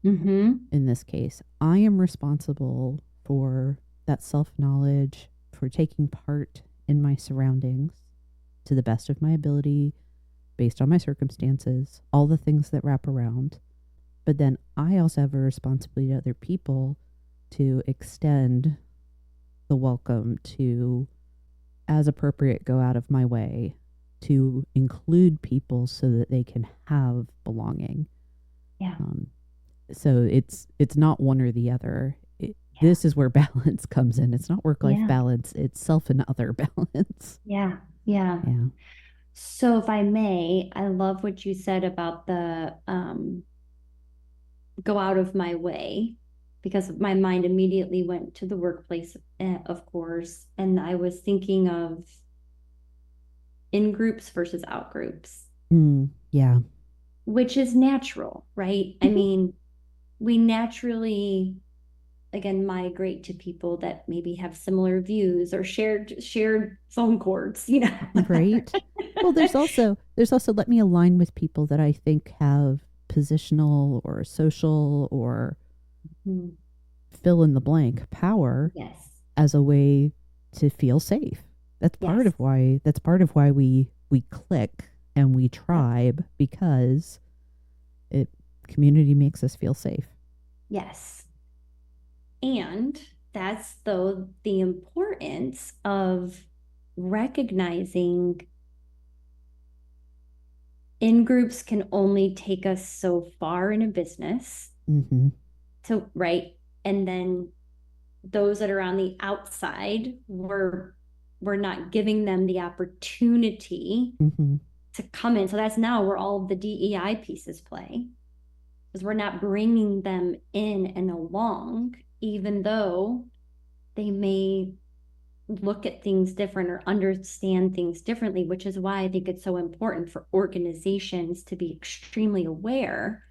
Mm-hmm. in this case. I am responsible for that self knowledge, for taking part in my surroundings to the best of my ability, based on my circumstances, all the things that wrap around. But then I also have a responsibility to other people to extend the welcome, to, as appropriate, go out of my way to include people so that they can have belonging. Yeah. So it's not one or the other. This is where balance comes in. It's not work-life balance. It's self and other balance. Yeah. Yeah. Yeah. So if I may, I love what you said about the go out of my way, because my mind immediately went to the workplace, of course, and I was thinking of in groups versus out groups, Yeah. which is natural, right? I mean, we naturally, again, migrate to people that maybe have similar views or shared phone cords, you know. Right. Well, there's also let me align with people that I think have positional or social or fill in the blank power Yes. as a way to feel safe. That's part Yes. of why we click and we tribe, because community makes us feel safe. Yes. And that's though the importance of recognizing in groups can only take us so far in a business. Mm-hmm. So, right. And then those that are on the outside, we're not giving them the opportunity to come in. So that's now where all of the DEI pieces play, because we're not bringing them in and along, even though they may look at things different or understand things differently, which is why I think it's so important for organizations to be extremely aware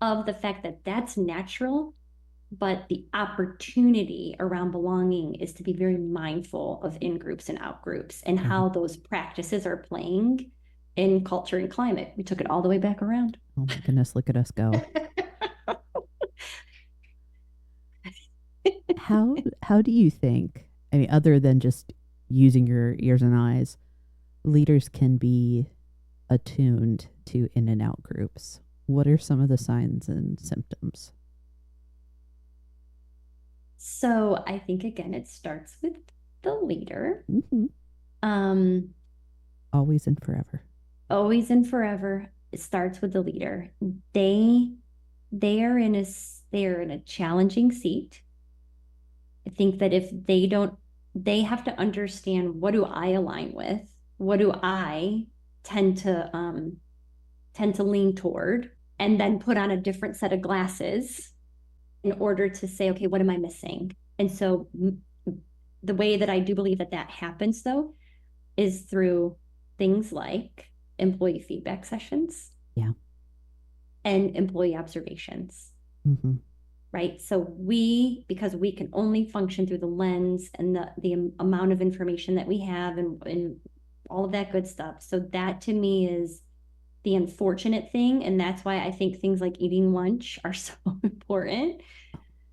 of the fact that that's natural, but the opportunity around belonging is to be very mindful of in groups and out groups and how those practices are playing in culture and climate. We took it all the way back around. Oh my goodness, look at us go. How do you think, I mean, other than just using your ears and eyes, leaders can be attuned to in and out groups? What are some of the signs and symptoms? So I think, again, it starts with the leader. Always and forever. Always and forever. It starts with the leader. They are in a challenging seat. I think that if they don't, they have to understand, what do I align with? What do I tend to lean toward? And then put on a different set of glasses in order to say, okay, what am I missing? And so the way that I do believe that happens, though, is through things like employee feedback sessions. Yeah. And employee observations. Right. So because we can only function through the lens and the amount of information that we have and all of that good stuff. So that, to me, is the unfortunate thing. And that's why I think things like eating lunch are so important,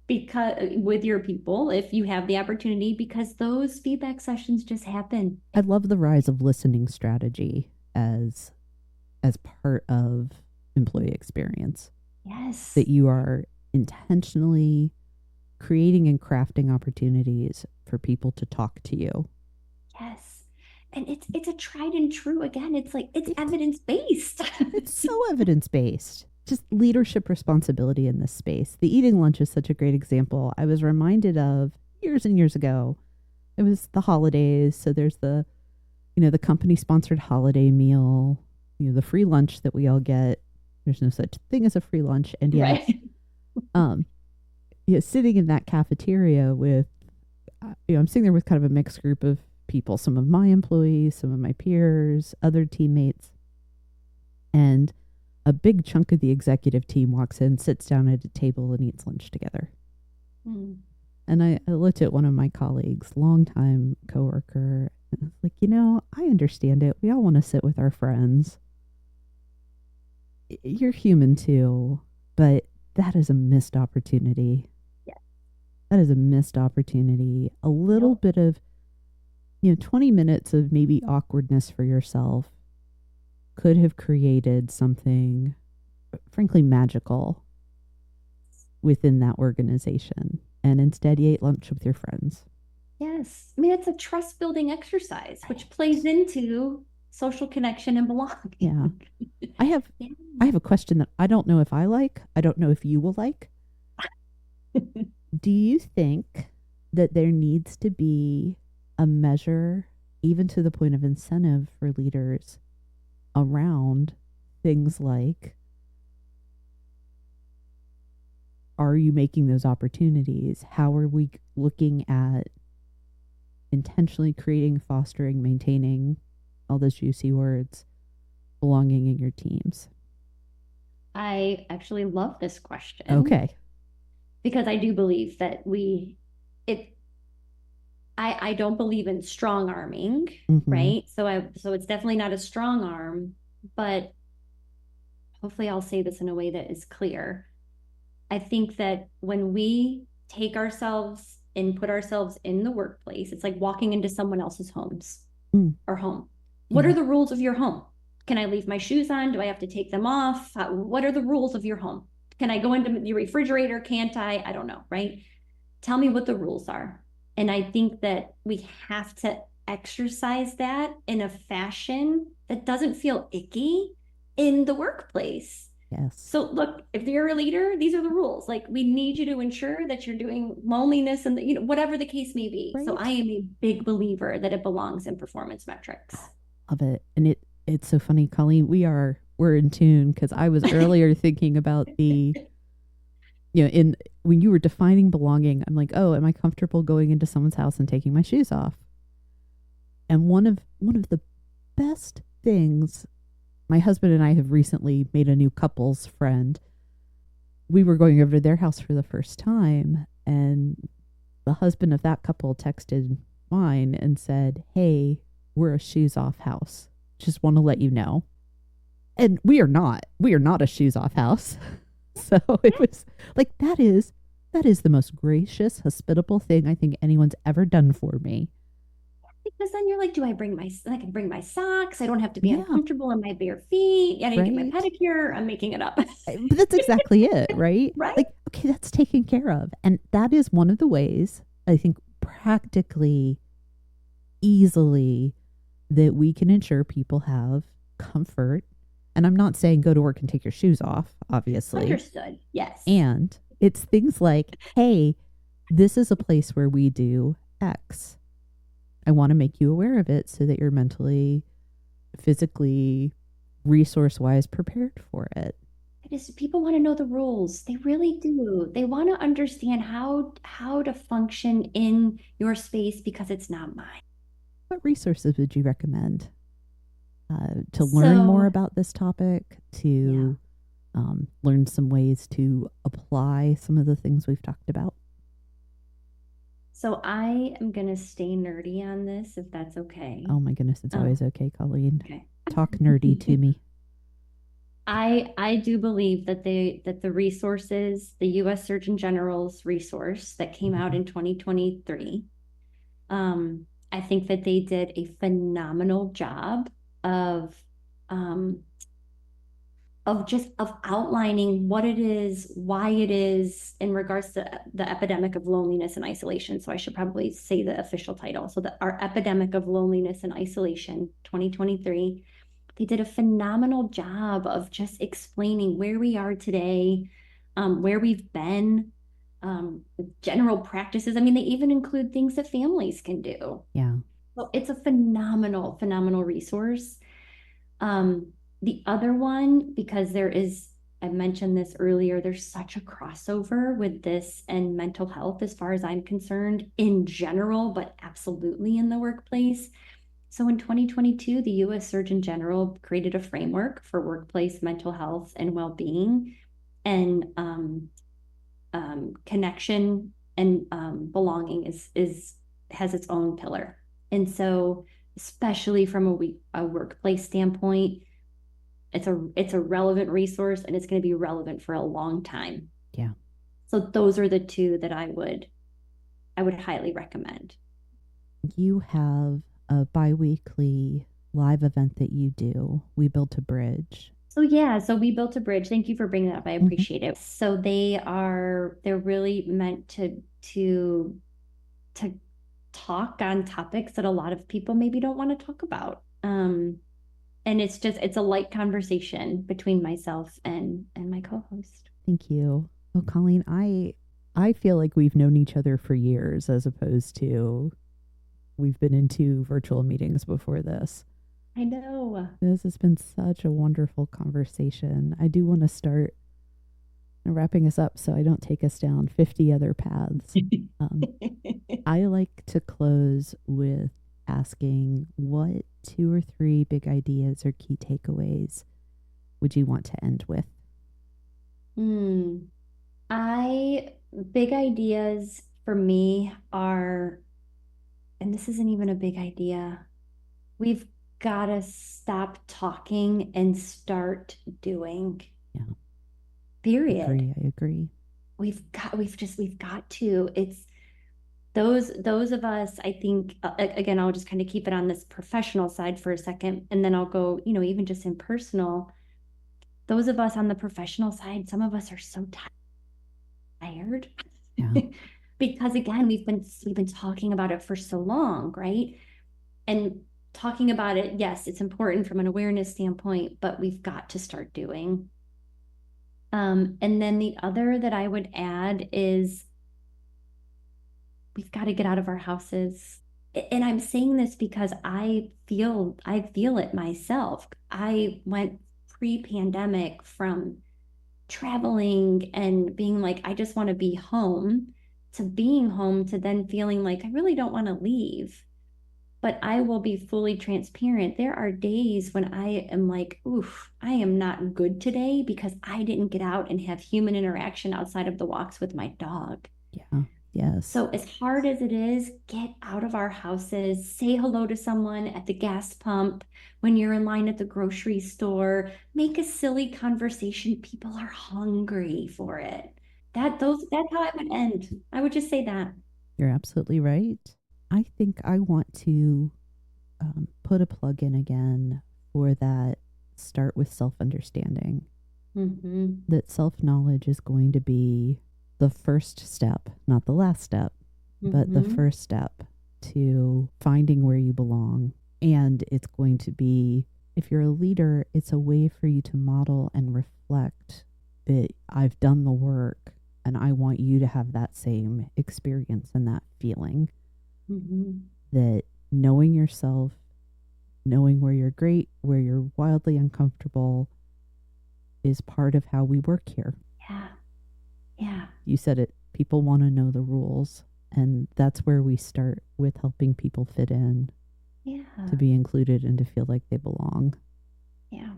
because with your people, if you have the opportunity, because those feedback sessions just happen. I love the rise of listening strategy as part of employee experience. Yes. That you are intentionally creating and crafting opportunities for people to talk to you. Yes. And it's a tried and true. Again, it's evidence-based. It's so evidence-based. Just leadership responsibility in this space. The eating lunch is such a great example. I was reminded of years and years ago. It was the holidays, so there's the company sponsored holiday meal, the free lunch that we all get. There's no such thing as a free lunch, and yet, sitting in that cafeteria with, I'm sitting there with kind of a mixed group of people, some of my employees, some of my peers, other teammates, and a big chunk of the executive team walks in, sits down at a table, and eats lunch together. And I looked at one of my colleagues, longtime coworker, and I was like, I understand it. We all want to sit with our friends. You're human too. But that is a missed opportunity. Yeah. That is a missed opportunity. A little Yep. bit of, 20 minutes of maybe awkwardness for yourself could have created something, frankly, magical within that organization. And instead, you ate lunch with your friends. Yes. I mean, it's a trust building exercise, which plays into social connection and belonging. Yeah. I have Yeah. I have a question that I don't know if I like. I don't know if you will like. Do you think that there needs to be a measure, even to the point of incentive for leaders around things like, are you making those opportunities? How are we looking at intentionally creating, fostering, maintaining, all those juicy words, belonging in your teams? I actually love this question Okay. because I do believe that it, I don't believe in strong arming, Mm-hmm. right? So it's definitely not a strong arm, but hopefully I'll say this in a way that is clear. I think that when we take ourselves and put ourselves in the workplace, it's like walking into someone else's homes Mm, or home. What yeah. are the rules of your home? Can I leave my shoes on? Do I have to take them off? What are the rules of your home? Can I go into the refrigerator? Can't I? I don't know, right? Tell me what the rules are. And I think that we have to exercise that in a fashion that doesn't feel icky in the workplace. Yes. So look, if you're a leader, these are the rules. Like we need you to ensure that you're doing loneliness and whatever the case may be. So I Right. am a big believer that it belongs in performance metrics. Love it. And it's so funny, Colleen. We're in tune because I was earlier thinking about in when you were defining belonging, I'm like, oh, am I comfortable going into someone's house and taking my shoes off? And one of the best things, my husband and I have recently made a new couples friend. We were going over to their house for the first time, and the husband of that couple texted mine and said, "Hey, we're a shoes off house. Just want to let you know." And we are not. We are not a shoes off house. So it was like that is the most gracious, hospitable thing I think anyone's ever done for me. Because then you're like, I can bring my socks. I don't have to be Yeah, uncomfortable in my bare feet. I didn't get my right? pedicure. I'm making it up. But that's exactly it, right? Right? Like, okay, that's taken care of. And that is one of the ways I think practically, easily, that we can ensure people have comfort. And I'm not saying go to work and take your shoes off, obviously. Understood. Yes. And it's things like, hey, this is a place where we do X. I want to make you aware of it so that you're mentally, physically, resource wise prepared for it. It is people want to know the rules. They really do. They want to understand how to function in your space because it's not mine. What resources would you recommend to learn more So, about this topic, yeah. to learn some ways to apply some of the things we've talked about? So I am gonna stay nerdy on this if that's okay. Oh my goodness, it's Oh, always okay, Colleen. okay. Talk nerdy to me. I do believe that the resources, the U.S. Surgeon General's resource that came out Mhm. in 2023, I think that they did a phenomenal job of um, of outlining what it is, why it is in regards to the epidemic of loneliness and isolation. So I should probably say the official title. So our epidemic of loneliness and isolation 2023, they did a phenomenal job of just explaining where we are today, where we've been, general practices. I mean, they even include things that families can do. Yeah. So it's a phenomenal, phenomenal resource. The other one, because I mentioned this earlier, there's such a crossover with this and mental health as far as I'm concerned in general, but absolutely in the workplace. So in 2022, the US Surgeon General created a framework for workplace mental health and well-being and connection and belonging is has its own pillar. And so, especially from a workplace standpoint, It's a relevant resource, and it's going to be relevant for a long time. Yeah. So those are the two that I would highly recommend. You have a bi-weekly live event that you do. We Built a Bridge. So yeah, so We Built a Bridge. Thank you for bringing that up. I Mhm. appreciate it. So they're really meant to talk on topics that a lot of people maybe don't want to talk about. And it's a light conversation between myself and my co-host. Thank you. Well, Colleen, I feel like we've known each other for years as opposed to we've been into virtual meetings before this. I know. This has been such a wonderful conversation. I do want to start wrapping us up so I don't take us down 50 other paths. I like to close with asking, what 2 or 3 big ideas or key takeaways would you want to end with? Big ideas for me are, and this isn't even a big idea, we've got to stop talking and start doing. Yeah. Period. I agree. We've got to. It's those of us, I think, again, I'll just kind of keep it on this professional side for a second, and then I'll go, even just in personal. Those of us on the professional side, some of us are so tired. Yeah. Because again, we've been talking about it for so long, right? And talking about it, yes, it's important from an awareness standpoint, but we've got to start doing. And then the other that I would add is we've got to get out of our houses. And I'm saying this because I feel it myself. I went pre-pandemic from traveling and being like, I just want to be home, to being home, to then feeling like I really don't want to leave. But I will be fully transparent. There are days when I am like, oof, I am not good today because I didn't get out and have human interaction outside of the walks with my dog. Yeah. Yes. So as hard as it is, get out of our houses, say hello to someone at the gas pump, when you're in line at the grocery store, make a silly conversation. People are hungry for it. That's how I would end. I would just say that. You're absolutely right. I think I want to put a plug in again for that start with self-understanding. Mm-hmm. That self-knowledge is going to be the first step, not the last step, but the first step to finding where you belong. And it's going to be, if you're a leader, it's a way for you to model and reflect that I've done the work and I want you to have that same experience and that feeling. That knowing yourself, knowing where you're great, where you're wildly uncomfortable is part of how we work here. Yeah. Yeah. You said it. People want to know the rules. And that's where we start with helping people fit in. Yeah. To be included and to feel like they belong. Yeah.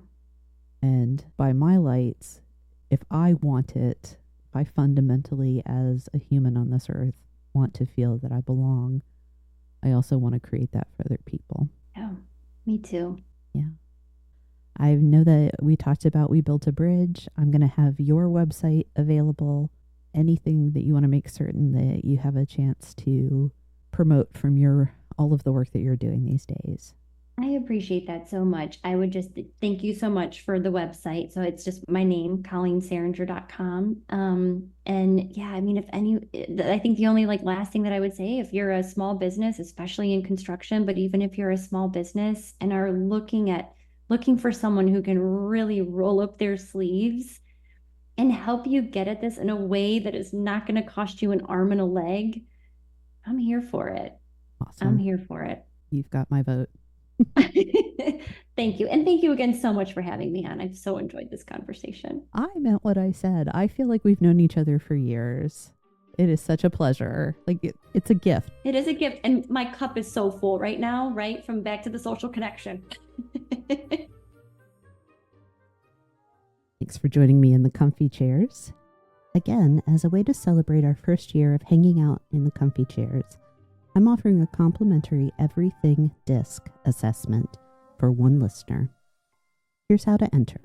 And by my lights, if I want it, if I fundamentally as a human on this earth want to feel that I belong, I also want to create that for other people. Yeah, me too. Yeah. I know that we talked about We Built a Bridge. I'm going to have your website available. Anything that you want to make certain that you have a chance to promote from all of the work that you're doing these days. I appreciate that so much. I would just thank you so much for the website. So it's just my name, ColleenSaringer.com. And yeah, I mean, I think the only last thing that I would say, if you're a small business, especially in construction, but even if you're a small business and are looking for someone who can really roll up their sleeves and help you get at this in a way that is not going to cost you an arm and a leg, I'm here for it. Awesome. I'm here for it. You've got my vote. Thank you. And thank you again so much for having me on. I've so enjoyed this conversation. I meant what I said. I feel like we've known each other for years. It is such a pleasure. It's a gift. It is a gift. And my cup is so full right now, right? From back to the social connection. Thanks for joining me in the comfy chairs. Again, as a way to celebrate our first year of hanging out in the comfy chairs, I'm offering a complimentary Everything DISC assessment for one listener. Here's how to enter.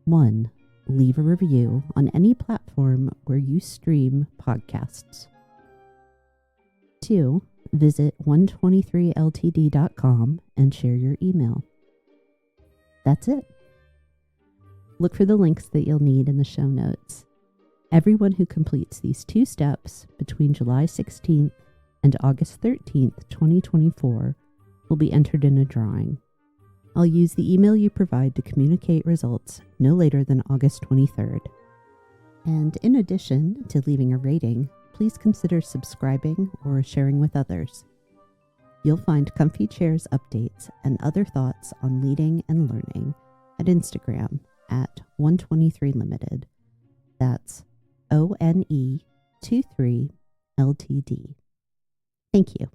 1. Leave a review on any platform where you stream podcasts. 2. Visit 123ltd.com and share your email. That's it. Look for the links that you'll need in the show notes. Everyone who completes these 2 steps between July 16th and August 13th, 2024, will be entered in a drawing. I'll use the email you provide to communicate results no later than August 23rd. And in addition to leaving a rating, please consider subscribing or sharing with others. You'll find Comfy Chairs updates and other thoughts on leading and learning at Instagram at 123limited. That's ONE23LTD. Thank you.